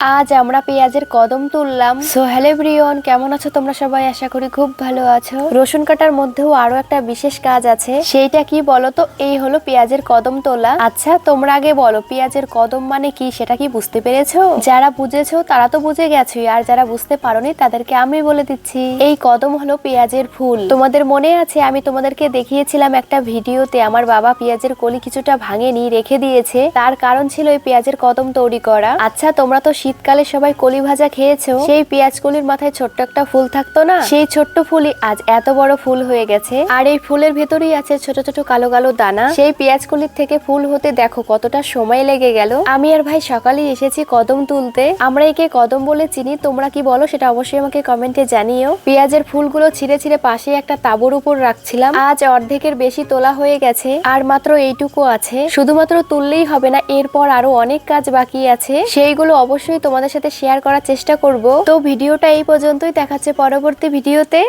আজ আমরা পেঁয়াজের কদম তুললাম। সো হ্যালো এভরিওয়ান, কেমন আছো তোমরা সবাই? আশা করি খুব ভালো আছো। রসুন কাটার মধ্যেও আরো একটা বিশেষ কাজ আছে, সেইটা কি বলো তো? এই হলো পেঁয়াজের কদম তোলা। আচ্ছা তোমরা আগে বলো পেঁয়াজের কদম মানে কি, সেটা কি বুঝতে পেরেছো? যারা বুঝেছো তারা তো বুঝে গেছোই, আর যারা বুঝতে পারোনি তাদেরকে আমি বলে দিচ্ছি। এই কদম হলো পেঁয়াজের ফুল। তোমাদের মনে আছে আমি তোমাদেরকে দেখিয়েছিলাম একটা ভিডিওতে, আমার বাবা পেঁয়াজের কলি কিছুটা ভাঙেনি, রেখে দিয়েছে। তার কারণ ছিল এই পেঁয়াজের কদম তৈরি করা। আচ্ছা তোমরা তো শীতকালে সবাই কলি ভাজা খেয়েছো, সেই পেঁয়াজ কলির মাথায় ছোট্ট একটা ফুল থাকতো না, সেই ছোট্ট ফুলই আজ এত বড় ফুল হয়ে গেছে। আর এই ফুলের ভেতরেই আছে ছোট ছোট কালো কালো দানা। সেই পেঁয়াজ কলির থেকে ফুল হতে দেখো কতটা সময় লেগে গেল। আমি আর ভাই সকালেই এসেছি কদম তুলতে। আমরা একে কদম বলে চিনি, তোমরা কি বলো সেটা অবশ্যই আমাকে কমেন্টে জানিও। পেঁয়াজের ফুলগুলো ছিঁড়ে ছিঁড়ে পাশে একটা তাঁবুর উপর রাখছিলাম। আজ অর্ধেকের বেশি তোলা হয়ে গেছে, আর মাত্র এইটুকু আছে। শুধুমাত্র তুললেই হবে না, এরপর আরো অনেক কাজ বাকি আছে, সেইগুলো অবশ্যই তোমাদের সাথে শেয়ার করার চেষ্টা করব। তো ভিডিওটা এই পর্যন্তই, দেখাচ্ছে পরবর্তী ভিডিওতে।